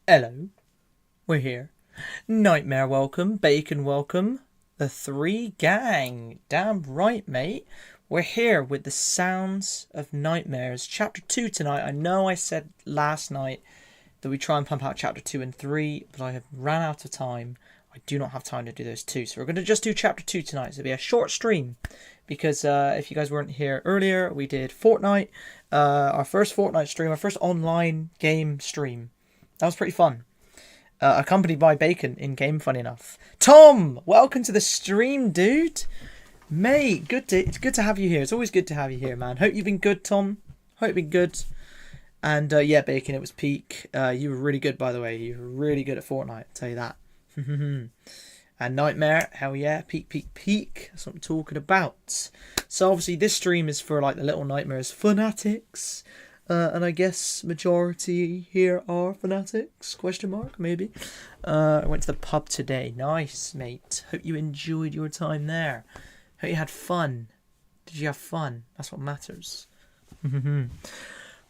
Hello, we're here. Nightmare welcome, Bacon welcome, the three gang. Damn right, mate. We're here with the Sounds of Nightmares, Chapter 2 tonight. I know I said last night that we try and pump out Chapter 2 and 3, but I have ran out of time. I do not have time to do those two, so we're going to just do Chapter 2 tonight. So it'll be a short stream, because if you guys weren't here earlier, we did Fortnite, our first Fortnite stream, our first online game stream. That was pretty fun. Accompanied by Bacon in game, funny enough. Tom, welcome to the stream, dude. Mate, it's good to have you here. It's always good to have you here, man. Hope you've been good, Tom. Hope you've been good. And yeah, Bacon, it was peak. You were really good, by the way. You were really good at Fortnite, I'll tell you that. And Nightmare, hell yeah, peak. That's what I'm talking about. So obviously this stream is for like the Little Nightmares fanatics. And I guess majority here are fanatics, question mark, maybe. I went to the pub today. Nice, mate. Hope you enjoyed your time there. Hope you had fun. Did you have fun? That's what matters.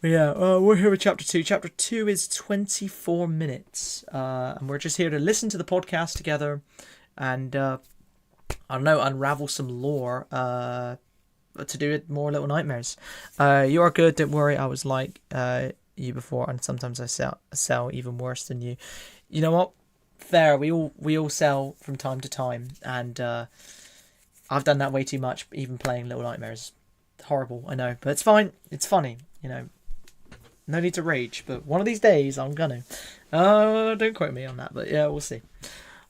Yeah, we're here with Chapter 2. Chapter 2 is 24 minutes. And we're just here to listen to the podcast together and, I don't know, unravel some lore, to do with more Little Nightmares. You are good, don't worry. I was like you before, and sometimes I sell even worse than you. You know what? Fair. We all sell from time to time, and I've done that way too much. Even playing Little Nightmares, horrible. I know, but it's fine. It's funny. You know, no need to rage. But one of these days, I'm gonna. Don't quote me on that, but yeah, we'll see.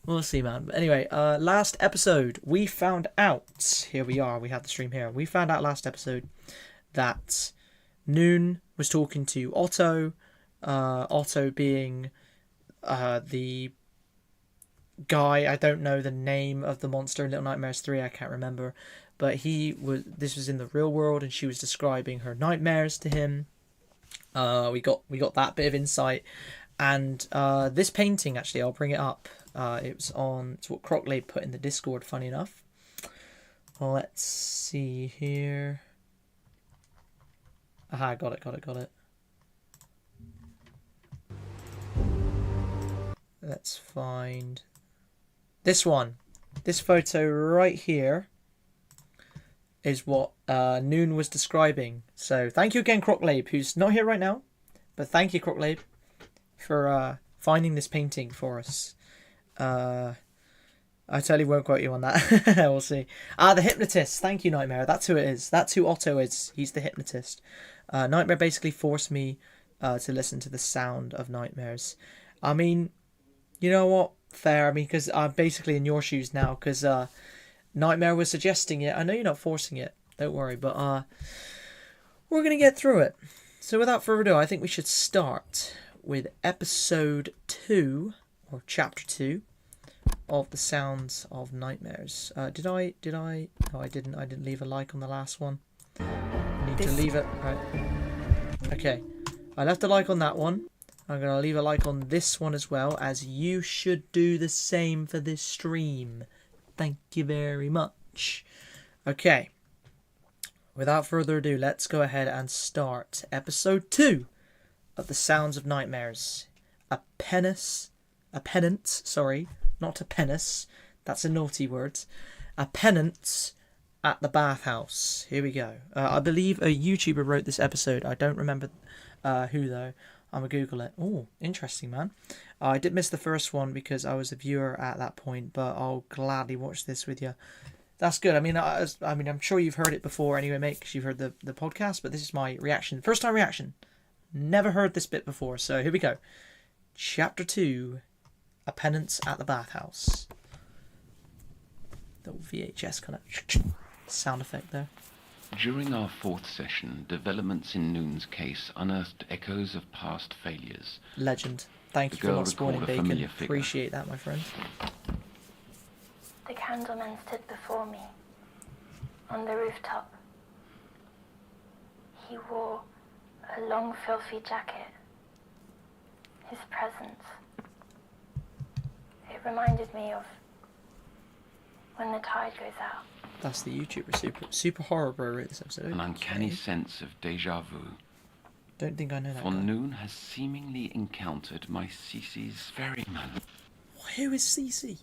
We'll see, man. But anyway, last episode, we found out... Here we are, we have the stream here. We found out last episode that Noon was talking to Otto. Otto being the guy... I don't know the name of the monster in Little Nightmares 3, I can't remember. But this was in the real world, and she was describing her nightmares to him. We got that bit of insight. And this painting, actually, I'll bring it up. It's what Crocklade put in the Discord, funny enough. Well, let's see here. Aha, got it. Let's find this one. This photo right here is what Noon was describing. So thank you again, Crocklade, who's not here right now. But thank you, Crocklade, for finding this painting for us. I totally won't quote you on that. We'll see. The hypnotist. Thank you, Nightmare. That's who it is. That's who Otto is. He's the hypnotist. Nightmare basically forced me to listen to the Sound of Nightmares. I mean, you know what? Fair. I mean, because I'm basically in your shoes now. Because Nightmare was suggesting it. I know you're not forcing it. Don't worry. But we're going to get through it. So without further ado, I think we should start with episode 2, or chapter 2, of the Sounds of Nightmares. Did I? No, I didn't. I didn't leave a like on the last one. I need to leave it. Right. Okay. I left a like on that one. I'm going to leave a like on this one as well, as you should do the same for this stream. Thank you very much. Okay. Without further ado, let's go ahead and start episode 2 of the Sounds of Nightmares. A penance, not a penis. That's a naughty word. A penance at the bathhouse. Here we go. I believe a YouTuber wrote this episode. I don't remember who though. I'm gonna Google it. Oh, interesting, man. I did miss the first one because I was a viewer at that point, but I'll gladly watch this with you. That's good. I mean, I'm sure you've heard it before anyway, mate, because you've heard the podcast. But this is my reaction, first time reaction. Never heard this bit before, so here we go. Chapter 2, A Penance at the Bathhouse. Little VHS kind of sound effect there. During our fourth session, developments in Noon's case unearthed echoes of past failures. Legend. Thank you for not spoiling Bacon. Appreciate that, my friend. The candleman stood before me, on the rooftop. He wore a long, filthy jacket. His presence. It reminded me of when the tide goes out. That's the YouTuber. Super Horror Bro wrote this episode. An uncanny sense of deja vu. Don't think I know that For guy. Noon has seemingly encountered my Cece's ferryman. Who is Cece?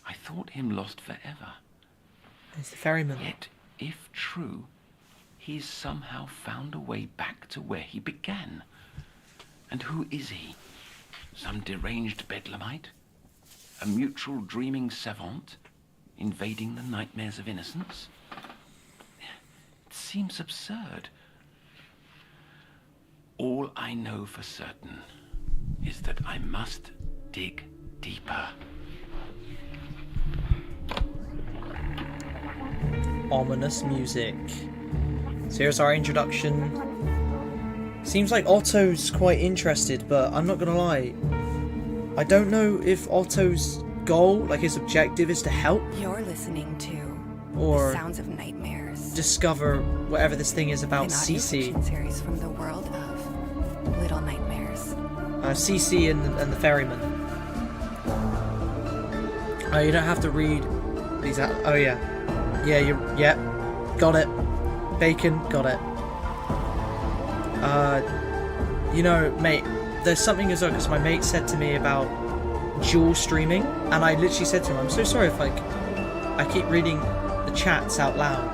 I thought him lost forever. It's the ferryman. Yet, if true, he's somehow found a way back to where he began. And who is he? Some deranged bedlamite? A mutual dreaming savant? Invading the nightmares of innocence? It seems absurd. All I know for certain is that I must dig deeper. Ominous music. So here's our introduction. Seems like Otto's quite interested, but I'm not gonna lie. I don't know if Otto's goal, like his objective, is to help You're listening to or the Sounds of Nightmares, discover whatever this thing is about an audio Cece. fiction series from the world of Little Nightmares. Cece and the ferryman. Oh, you don't have to read these out. Oh yeah. Yeah, got it. Bacon, got it. You know, mate, there's something as well, because my mate said to me about dual streaming, and I literally said to him, I'm so sorry if like I keep reading the chats out loud,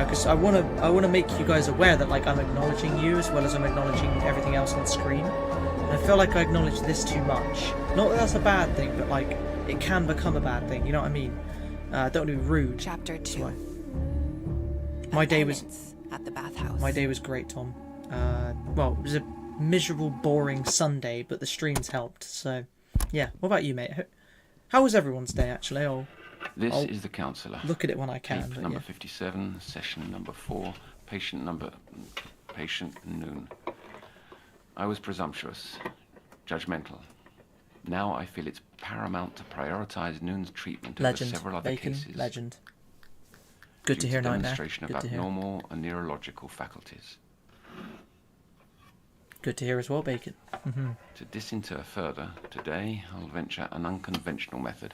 because I wanna make you guys aware that like I'm acknowledging you as well as I'm acknowledging everything else on screen. And I feel like I acknowledge this too much. Not that that's a bad thing, but like it can become a bad thing. You know what I mean? Don't want to be rude. Chapter 2. why. My day was Penance at the bathhouse. My day was great, Tom. Well, it was a miserable, boring Sunday, but the streams helped. So, yeah. What about you, mate? How was everyone's day, actually? This I'll is the counsellor. look at it when I can. Tape But number yeah. 57, session number 4, patient Noon. I was presumptuous, judgmental. Now I feel it's paramount to prioritise Noon's treatment Legend. over several other Bacon. cases. Legend. Good to due hear, Nightmare. demonstration Good of to hear. abnormal and neurological faculties. Good to hear as well, Bacon. To disinter further, today I'll venture an unconventional method.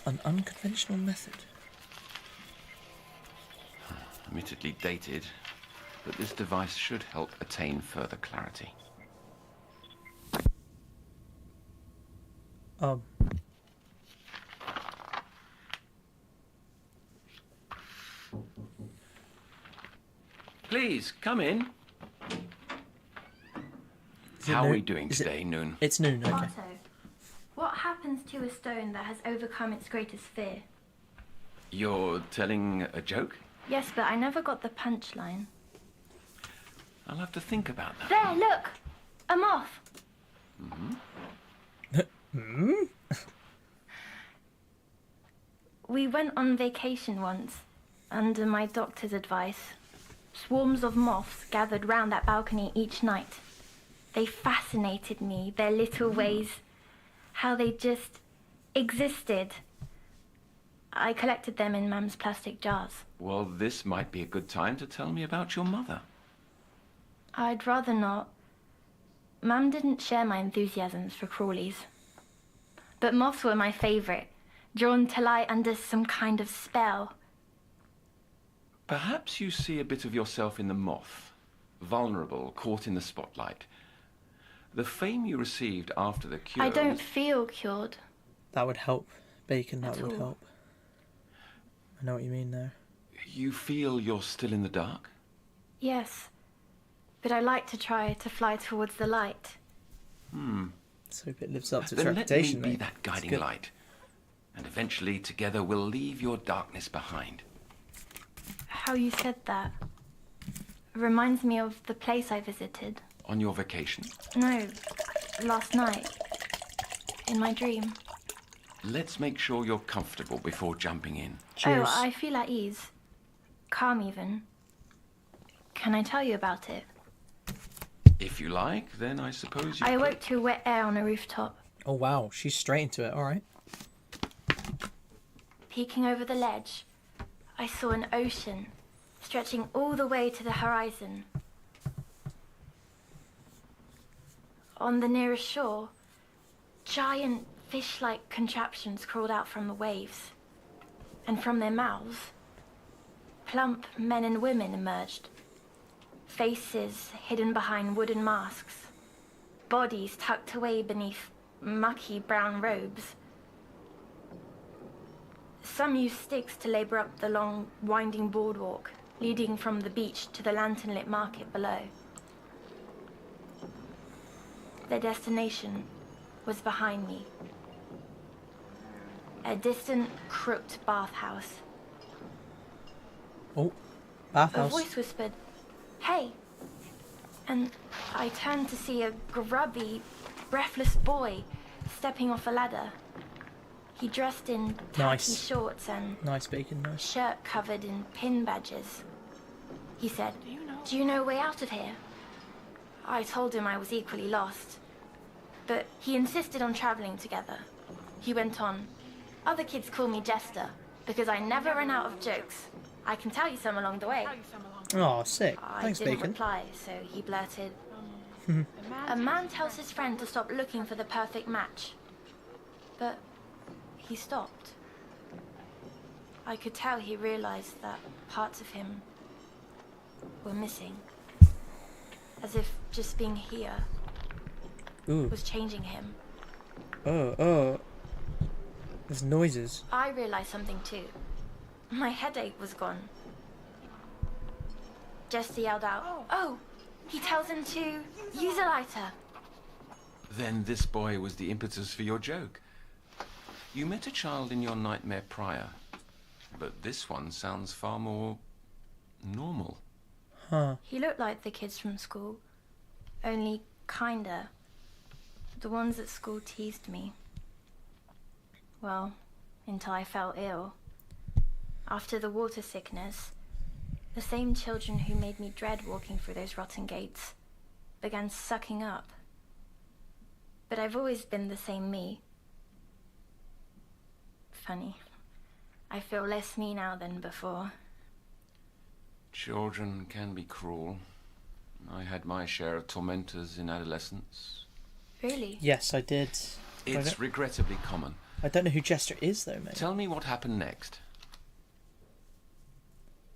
An unconventional method. Admittedly dated, but this device should help attain further clarity. Please, come in. Is it How are Noon? we doing Is it- today, Noon? It's noon, okay. Otto, what happens to a stone that has overcome its greatest fear? You're telling a joke? Yes, but I never got the punchline. I'll have to think about that. There, look! A moth! We went on vacation once, under my doctor's advice. Swarms of moths gathered round that balcony each night. They fascinated me, their little ways, how they just existed. I collected them in Mum's plastic jars. Well, this might be a good time to tell me about your mother. I'd rather not. Mum didn't share my enthusiasms for crawlies. But moths were my favourite, drawn to lie under some kind of spell. Perhaps you see a bit of yourself in the moth, vulnerable, caught in the spotlight. The fame you received after the cure... I don't feel cured. That would help, Bacon. That At would all. help. I know what you mean there. You feel you're still in the dark? Yes, but I like to try to fly towards the light. So if it lives up to its Then let me reputation, be mate. that It's guiding good. light. And eventually, together, we'll leave your darkness behind. How you said that reminds me of the place I visited. On your vacation, No, last night. In my dream. let's make sure you're comfortable before jumping in. Cheers. Oh, I feel at ease. Calm even. Can I tell you about it? If you like, then I suppose you I could. awoke to wet air on a rooftop. Oh wow, she's straight into it. All right. Peeking over the ledge, I saw an ocean stretching all the way to the horizon. On the nearest shore, giant fish-like contraptions crawled out from the waves. And from their mouths, plump men and women emerged. Faces hidden behind wooden masks. Bodies tucked away beneath mucky brown robes. Some used sticks to labour up the long, winding boardwalk leading from the beach to the lantern-lit market below. Their destination was behind me. A distant, crooked bathhouse. Oh, A bathhouse. voice whispered, "Hey!" And I turned to see a grubby, breathless boy stepping off a ladder. He dressed in tacky Nice. shorts and Nice bacon, nice. shirt covered in pin badges. He said, "Do you know a way out of here?" I told him I was equally lost, but he insisted on traveling together. He went on, "Other kids call me Jester because I never run out of jokes. I can tell you some along the way." Oh, sick. I Thanks, didn't bacon. reply, so he blurted, "A man tells his friend to stop looking for the perfect match." But he stopped. I could tell he realized that parts of him were missing. As if just being here Ooh. was changing him. Oh. There's noises. I realized something too. My headache was gone. Jester yelled out, "Oh, he tells him to use a lighter." Then this boy was the impetus for your joke. You met a child in your nightmare prior, but this one sounds far more normal. Huh. He looked like the kids from school, only kinder. The ones at school teased me. Well, until I fell ill. After the water sickness, the same children who made me dread walking through those rotten gates began sucking up. But I've always been the same me. Funny. I feel less me now than before. Children can be cruel. I had my share of tormentors in adolescence. Really? Yes, I did. It's regrettably common. I don't know who Jester is, though, mate. Tell me what happened next.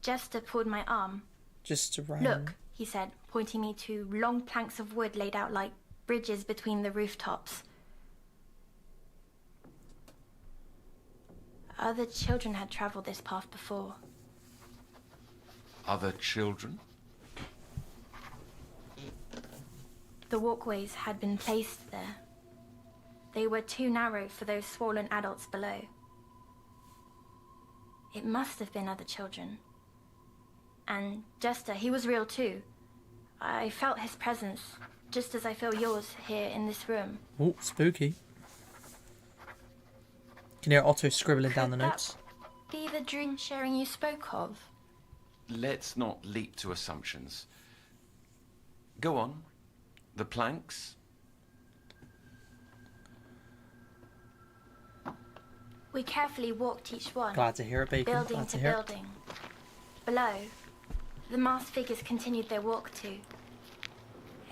Jester pulled my arm. Just around. "Look," he said, pointing me to long planks of wood laid out like bridges between the rooftops. Other children had travelled this path before. Other children? The walkways had been placed there. They were too narrow for those swollen adults below. It must have been other children. And Jester, he was real too. I felt his presence, just as I feel yours here in this room. Oh, spooky. Can hear Otto scribbling down the Could that notes. be the dream sharing you spoke of? Let's not leap to assumptions. Go on. The planks? We carefully walked each one, Glad to hear it, bacon. building Glad to to hear it. building. Below, the masked figures continued their walk too.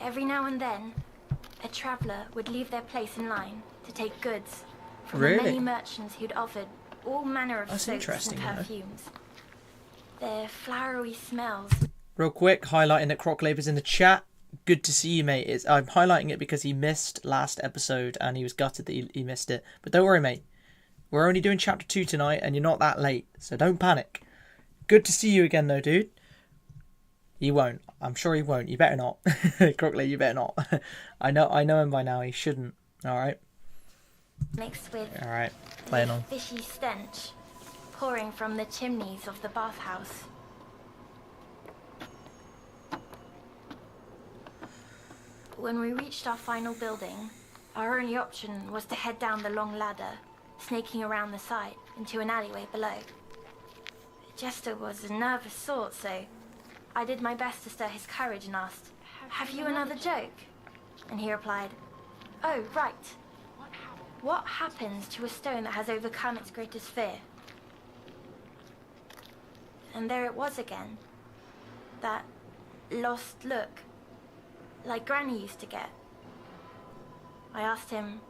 Every now and then, a traveller would leave their place in line to take goods from the Really? many merchants who'd offered all manner of That's soaps interesting, and you know. perfumes. Their flowery smells. Real quick, highlighting that Croc Labor's in the chat. Good to see you, mate. I'm highlighting it because he missed last episode and he was gutted that he missed it. But don't worry, mate. We're only doing chapter 2 tonight and you're not that late, so don't panic. Good to see you again, though, dude. He won't. I'm sure he won't. You better not. Crockley, you better not. I know him by now. He shouldn't. Alright? Mixed with Alright. Playing the on. fishy stench pouring from the chimneys of the bathhouse. When we reached our final building, our only option was to head down the long ladder, snaking around the side into an alleyway below. Jester was a nervous sort, so I did my best to stir his courage and asked, "Have you another joke?" And he replied, "Oh, right. What happens to a stone that has overcome its greatest fear?" And there it was again. That lost look, like Granny used to get. I asked him,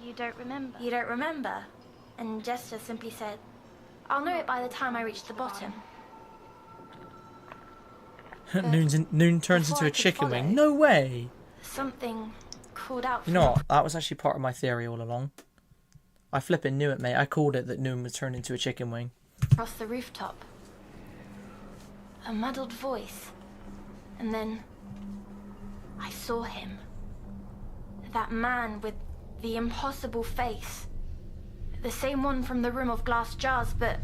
"You don't remember?" "You don't remember?" And Jester simply said, "I'll know it by the time I reach the bottom." Noon turns into Before I a could chicken wing. follow. No way. Something called out for You know me. what? That was actually part of my theory all along. I flipping knew it, mate. I called it that Noon would turn into a chicken wing. Across the rooftop. A muddled voice. And then I saw him. That man with the impossible face. The same one from the room of glass jars, but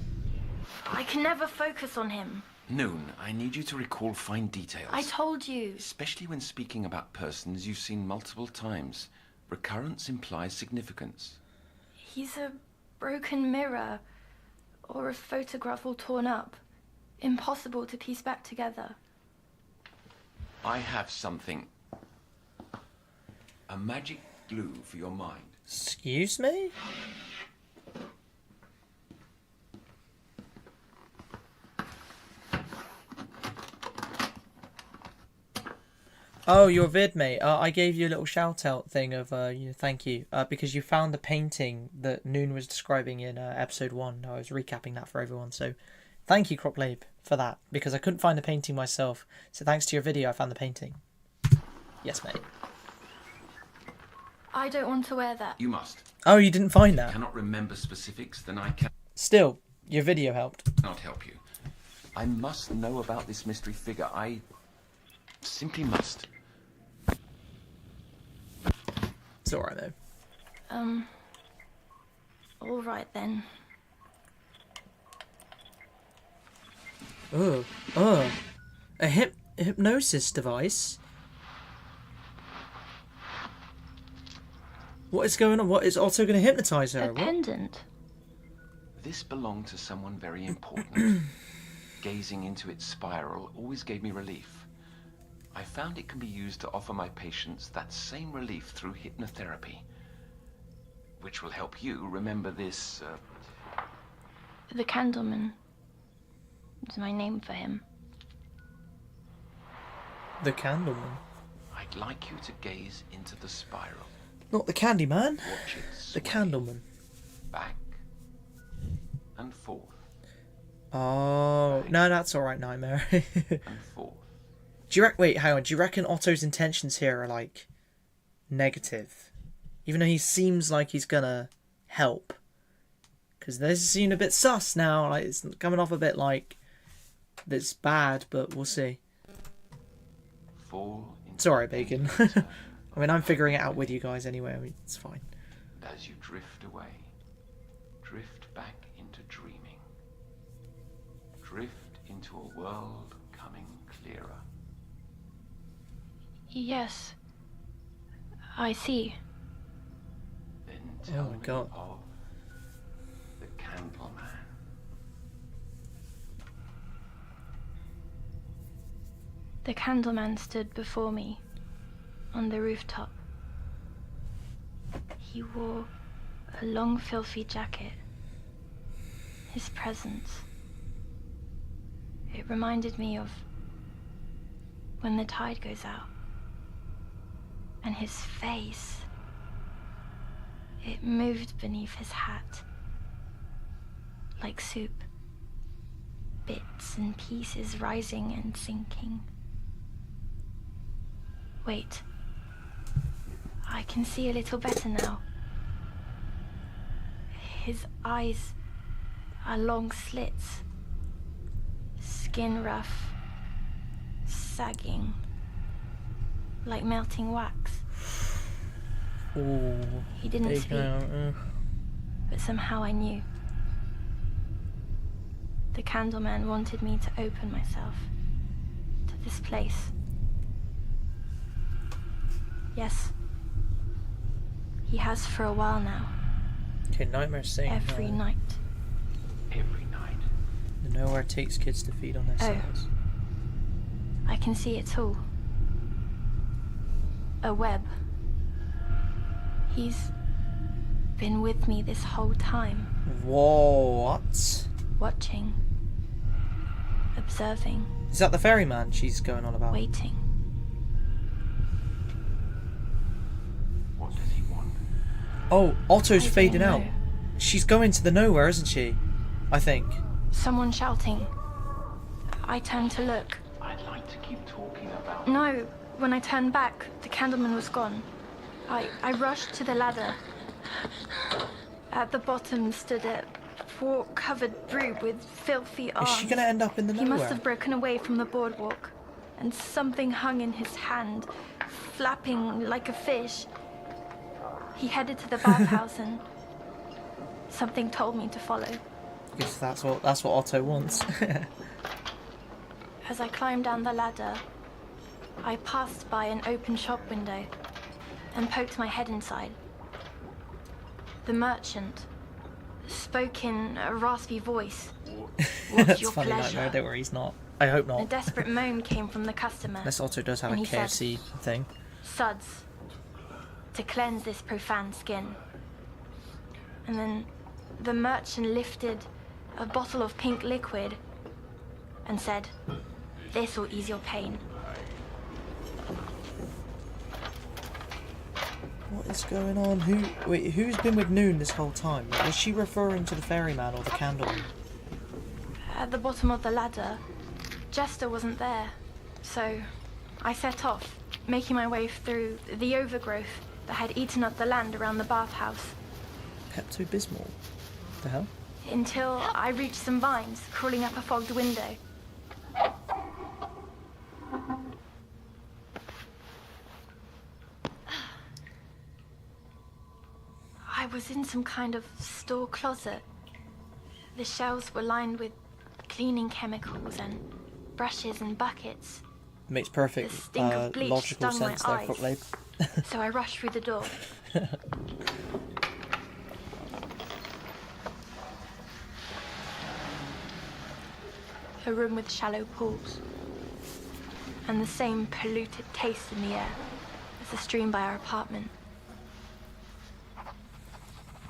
I can never focus on him. Noon, I need you to recall fine details. I told you. Especially when speaking about persons you've seen multiple times. Recurrence implies significance. He's a broken mirror. Or a photograph all torn up. Impossible to piece back together. I have something. A magic glue for your mind. Excuse me? Oh, your vid, mate. I gave you a little shout out thing of thank you because you found the painting that Noon was describing in episode 1. I was recapping that for everyone. So thank you, Croplabe, for that because I couldn't find the painting myself. So thanks to your video, I found the painting. Yes, mate. I don't want to wear that. You must. Oh, you didn't find that? Cannot remember specifics, then I Still, your video helped. cannot help you. I must know about this mystery figure. I simply must. It's alright though. All right then. A hypnosis device? What is going on? What is Otto going to hypnotize her? A What? pendant. This belonged to someone very important. Gazing into its spiral always gave me relief. I found it can be used to offer my patients that same relief through hypnotherapy, which will help you remember this. The Candleman. It's my name for him. The Candleman. I'd like you to gaze into the spiral. Not the Candyman. Watch it The sway Candleman. back and forth Oh, no, that's alright, Nightmare. Do and forth. you wait, hang on. Do you reckon Otto's intentions here are, like, negative? Even though he seems like he's gonna help. Because this is seen a bit sus now. Like, it's coming off a bit like it's bad, but we'll see. Fall into It's alright, the Bacon. center. I mean, I'm figuring it out with you guys anyway. I mean, it's fine. And as you drift away, drift back into dreaming. Drift into a world coming clearer. Yes. I see. Then tell my me God. of the Candleman. The Candleman stood before me on the rooftop. He wore a long, filthy jacket. His presence. It reminded me of when the tide goes out. And his face. It moved beneath his hat. Like soup. Bits and pieces rising and sinking. Wait. I can see a little better now. His eyes are long slits. Skin rough. Sagging. Like melting wax. Ooh. He didn't Big speak, now, but somehow I knew. The Candleman wanted me to open myself to this place. Yes. He has for a while now. Okay, Nightmare saying Every night. Every night. The Nowhere takes kids to feed on their Oh. cells. I can see it all. A web. He's been with me this whole time, What? watching, observing, Is that the ferryman she's going on about? waiting. What does he want? Oh, Otto's I don't fading out. know. She's going to the Nowhere, isn't she? I think. Someone shouting. I turned to look. I'd night to keep talking about? No, when I turned back, the candleman was gone. I rushed to the ladder. At the bottom stood a fork-covered brute with filthy arms. Is she gonna end up in the He nowhere? must have broken away from the boardwalk, and something hung in his hand, flapping like a fish. He headed to the bathhouse, and something told me to follow. Because that's what Otto wants. As I climbed down the ladder, I passed by an open shop window and poked my head inside. The merchant spoke in a raspy voice. What's That's your funny. pleasure? Nightmare. Don't worry, he's not. I hope A not. desperate moan came from the customer. Unless Otto does have a And he said, KFC thing. Suds, to cleanse this profane skin. And then the merchant lifted a bottle of pink liquid and said, this will ease your pain. What is going on? Who's been with Noon this whole time? Was she referring to the ferryman or the candleman? At the bottom of the ladder, Jester wasn't there. So I set off, making my way through the overgrowth that had eaten up the land around the bathhouse, Pepto-Bismol. The hell? until I reached some vines crawling up a fogged window. I was in some kind of store closet. The shelves were lined with cleaning chemicals and brushes and buckets. Makes perfect The stink of bleach logical stung my sense there, eyes. Footlabe. So I rushed through the door. A room with shallow pools, and the same polluted taste in the air as the stream by our apartment.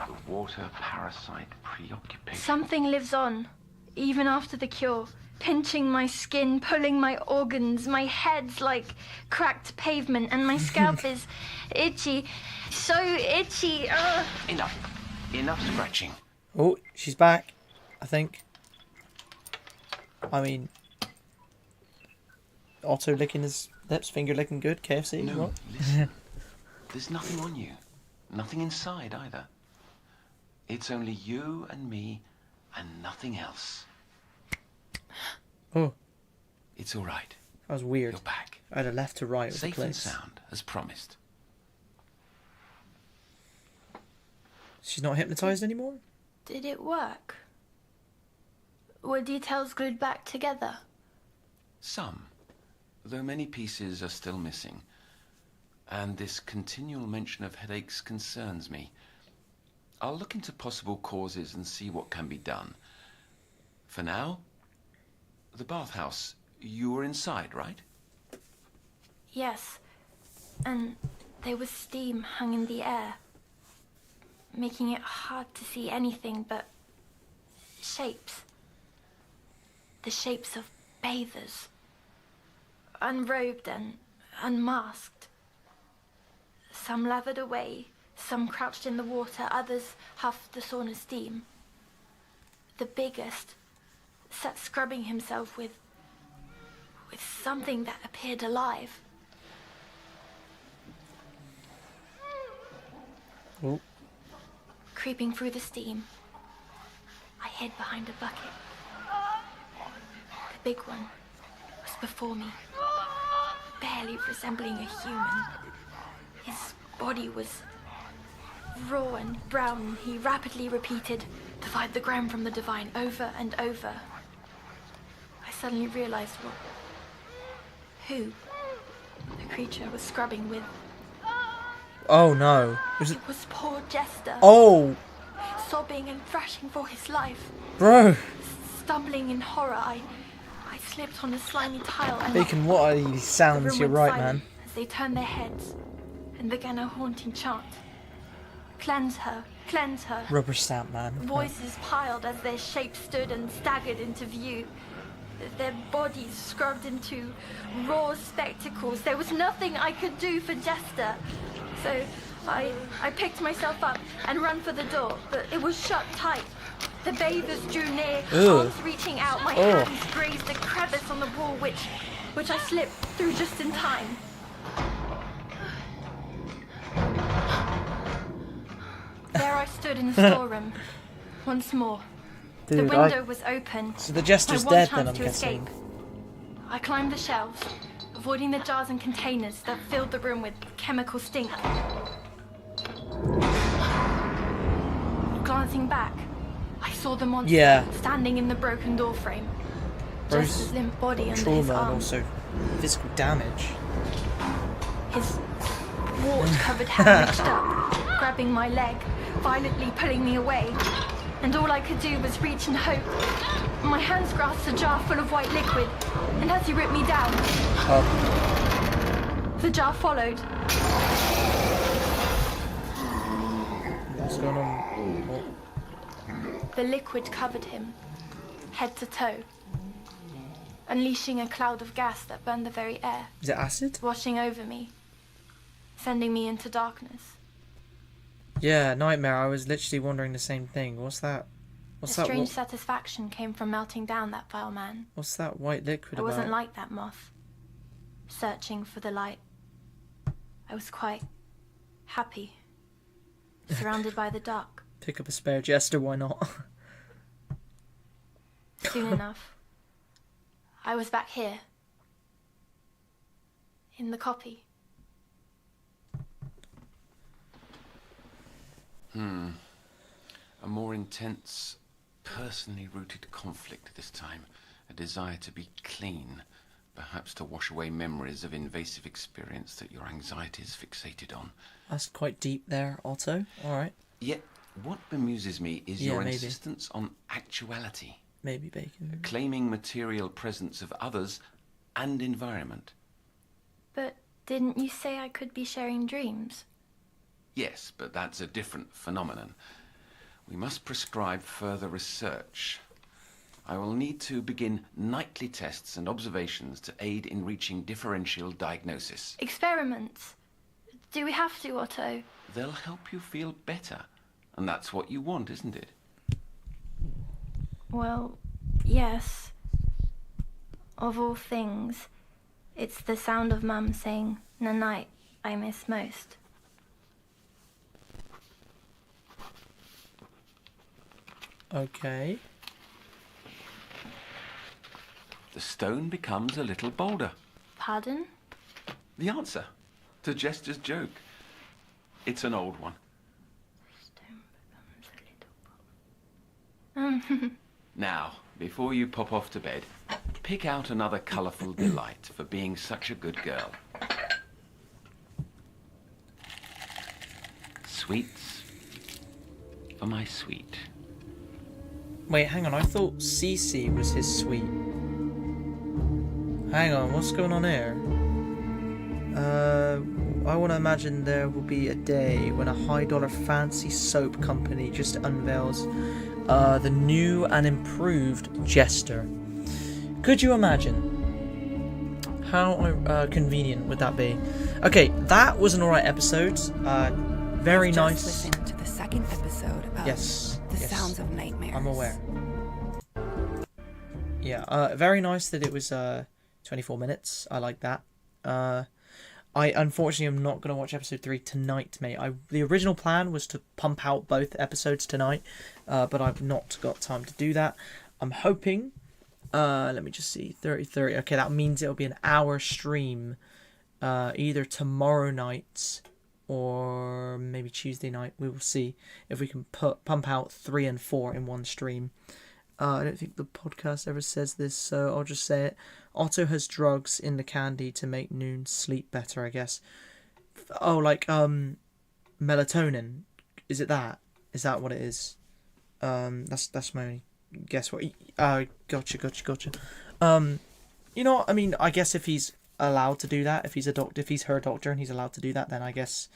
The water parasite preoccupation. Something lives on, even after the cure, pinching my skin, pulling my organs. My head's like cracked pavement, and my scalp is itchy, so itchy. Ugh. Enough scratching. Oh, she's back. I think. I mean, Otto licking his lips, finger licking good. KFC. No, What? listen. There's nothing on you. Nothing inside either. It's only you and me and nothing else. Oh, It's all right. that was weird. You're back. I had a left to right of the Safe and place. sound, as promised. She's not hypnotized anymore? Did it work? Were details glued back together? Some, though many pieces are still missing. And this continual mention of headaches concerns me. I'll look into possible causes and see what can be done. For now, the bathhouse. You were inside, right? Yes. And there was steam hung in the air, making it hard to see anything but shapes. The shapes of bathers, unrobed and unmasked. Some lathered away, some crouched in the water, others huffed the sauna steam. The biggest sat scrubbing himself with something that appeared alive. Oh, Creeping through the steam, I hid behind a bucket. The big one was before me, barely resembling a human. His body was raw and brown. He rapidly repeated, "Divide the ground from the divine," over and over. I suddenly realized who the creature was scrubbing with. oh no. Was it? It was poor Jester, Oh, sobbing and thrashing for his life. bro. Stumbling in horror, I slipped on a slimy tile and Bacon, what are these the sounds? room You're went right, silent man. as they turned their heads and began a haunting chant. Cleanse her, cleanse her. Rubber stamp, man. Voices piled as their shapes stood and staggered into view. Their bodies scrubbed into raw spectacles. There was nothing I could do for Jester. So I picked myself up and ran for the door, but it was shut tight. The bathers drew near, Ugh. arms reaching out. My Ugh. hands grazed a crevice on the wall, which which I slipped through just in time. There I stood in the storeroom, once more. The Dude, window was open. So the Jester's My one dead then, chance I'm to guessing. escape. I climbed the shelves, avoiding the jars and containers that filled the room with chemical stink. Glancing back, I saw the monster Yeah. standing in the broken door frame. Bro's Just his limp body under his trauma and arm. also physical damage. His wart-covered hand reached up, grabbing my leg, violently pulling me away. And all I could do was reach and hope. My hands grasped a jar full of white liquid, and as he ripped me down, the jar followed. What's going on? What? The liquid covered him, head to toe, unleashing a cloud of gas that burned the very air, Is it acid? washing over me, sending me into darkness. Yeah, Nightmare. I was literally wondering the same thing. What's that? What's A that? strange satisfaction came from melting down that vile man. What's that white liquid I wasn't about? like that moth, searching for the light. I was quite happy, surrounded by the dark. Pick up a spare Jester. Why not? Soon enough, I was back here, in the copy. A more intense, personally rooted conflict this time. A desire to be clean. Perhaps to wash away memories of invasive experience that your anxiety is fixated on. That's quite deep there, Otto. All right, Yet, what bemuses me is Yeah, your maybe. insistence on actuality. maybe Bacon. Claiming material presence of others and environment. But didn't you say I could be sharing dreams? Yes, but that's a different phenomenon. We must prescribe further research. I will need to begin nightly tests and observations to aid in reaching differential diagnosis. Experiments? Do we have to, Otto? They'll help you feel better. And that's what you want, isn't it? Well, yes. Of all things, it's the sound of Mum saying, "Nanite," I miss most. Okay. The stone becomes a little bolder. Pardon? The answer to Jester's joke. It's an old one. Now, before you pop off to bed, pick out another colourful delight for being such a good girl. Sweets for my sweet. Wait, hang on. I thought Cece was his sweet. Hang on, what's going on here? I want to imagine there will be a day when a high-dollar fancy soap company just unveils the new and improved Jester. Could you imagine? How convenient would that be? Okay, that was an alright episode. Very Just nice. Listen to the second episode of Yes, The yes. Sounds of Nightmares. I'm aware. Yeah, very nice that it was 24 minutes. I like that. I unfortunately am not going to watch episode 3 tonight, mate. The original plan was to pump out both episodes tonight, but I've not got time to do that. I'm hoping, let me just see, 30. Okay, that means it'll be an hour stream, either tomorrow night or maybe Tuesday night. We will see if we can pump out 3 and 4 in one stream. I don't think the podcast ever says this, so I'll just say it. Otto has drugs in the candy to make Noon sleep better, I guess. Oh, like melatonin. Is it that? Is that what it is? That's my only guess. What? Gotcha. You know, I mean, I guess if he's allowed to do that, if he's a doctor, if he's her doctor and he's allowed to do that, then I guess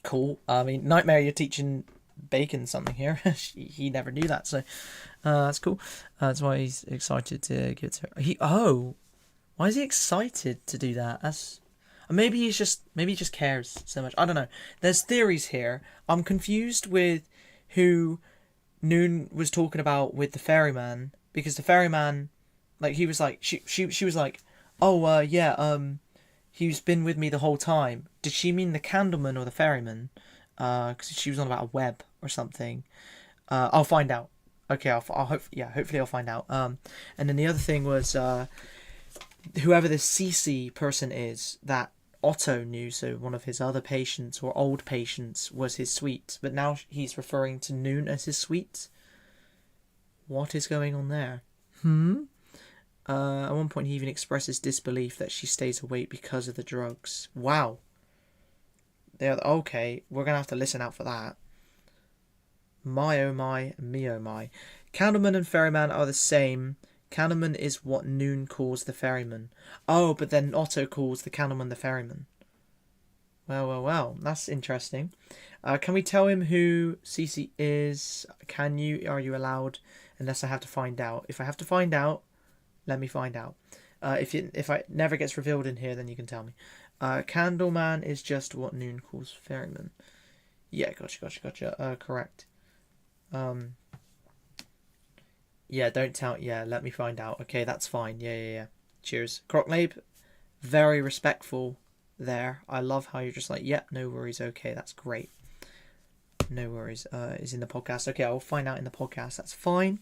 cool. I mean, Nightmare, you're teaching Bacon something here. He never knew that, so that's cool. That's why he's excited to give it to her. Why is he excited to do that? Maybe he just cares so much. I don't know. There's theories here. I'm confused with who Noon was talking about with the ferryman, because the ferryman, like, he was like, she was like, Oh, yeah, he's been with me the whole time. Did she mean the Candleman or the Ferryman? Because she was on about a web or something. I'll find out. Okay, hopefully I'll find out. And then the other thing was, whoever this Cece person is that Otto knew, so one of his other patients or old patients was his suite, but now he's referring to Noon as his suite. What is going on there? At one point he even expresses disbelief that she stays awake because of the drugs. Wow. Okay, we're gonna have to listen out for that. My oh my, me oh my. Candleman and Ferryman are the same. Candleman is what Noon calls the Ferryman. Oh, but then Otto calls the Candleman the Ferryman. Well, that's interesting. Can we tell him who Cece is? Can you? Are you allowed? Unless I have to find out. If I have to find out, let me find out. If it never gets revealed in here, then you can tell me. Candleman is just what Noon calls Ferryman. Yeah, gotcha. Correct. Yeah, don't tell. Yeah, let me find out. Okay, that's fine. Yeah. Cheers. Crocklabe, very respectful there. I love how you're just like, yep, no worries. Okay, that's great. No worries. Is in the podcast. Okay, I'll find out in the podcast. That's fine.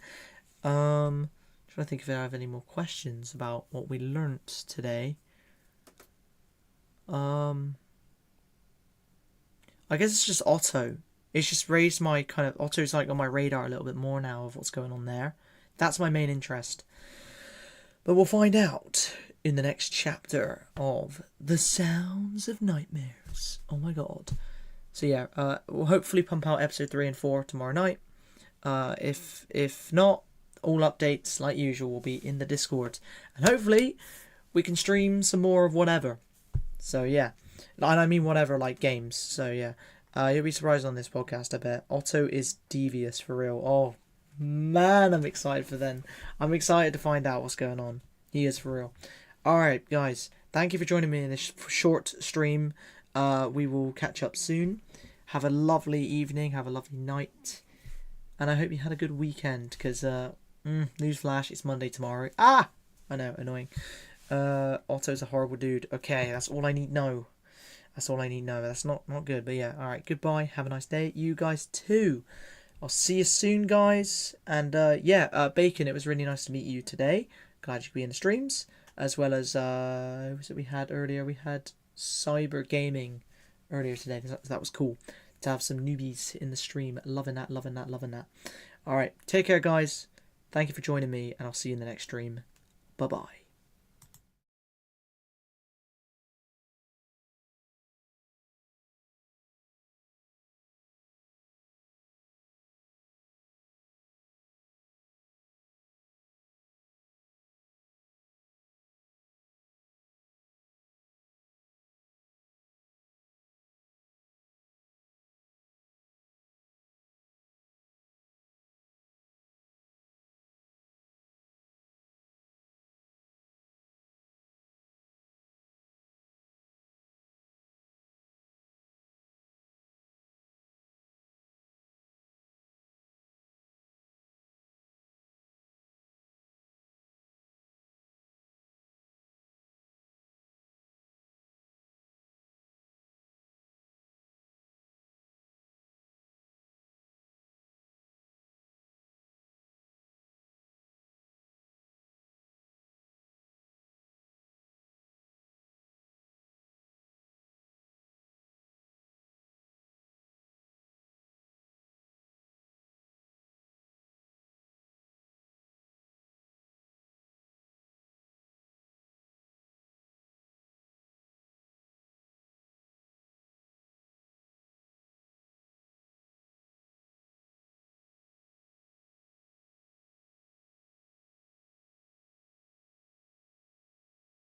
Trying to think if I have any more questions about what we learnt today. I guess it's just Otto. It's just raised my kind of... Otto's like on my radar a little bit more now of what's going on there. That's my main interest. But we'll find out in the next chapter of The Sounds of Nightmares. Oh my god. So yeah, we'll hopefully pump out episode 3 and 4 tomorrow night. If not, all updates like usual will be in the Discord. And hopefully we can stream some more of whatever. So yeah. And I mean whatever, like games. So yeah. You'll be surprised on this podcast, I bet. Otto is devious for real. Oh, man, I'm excited for then. I'm excited to find out what's going on. He is for real. Alright, guys. Thank you for joining me in this short stream. We will catch up soon. Have a lovely evening. Have a lovely night. And I hope you had a good weekend. Because, newsflash, it's Monday tomorrow. Ah! I know, annoying. Otto's a horrible dude. Okay, that's all I need to know. That's all I need to know. That's not good. But yeah, alright. Goodbye. Have a nice day. You guys too. I'll see you soon, guys. And Bacon, it was really nice to meet you today. Glad you could be in the streams. As well as, who was it we had earlier? We had Cyber Gaming earlier today. That was cool. To have some newbies in the stream. Loving that. Alright. Take care, guys. Thank you for joining me. And I'll see you in the next stream. Bye-bye.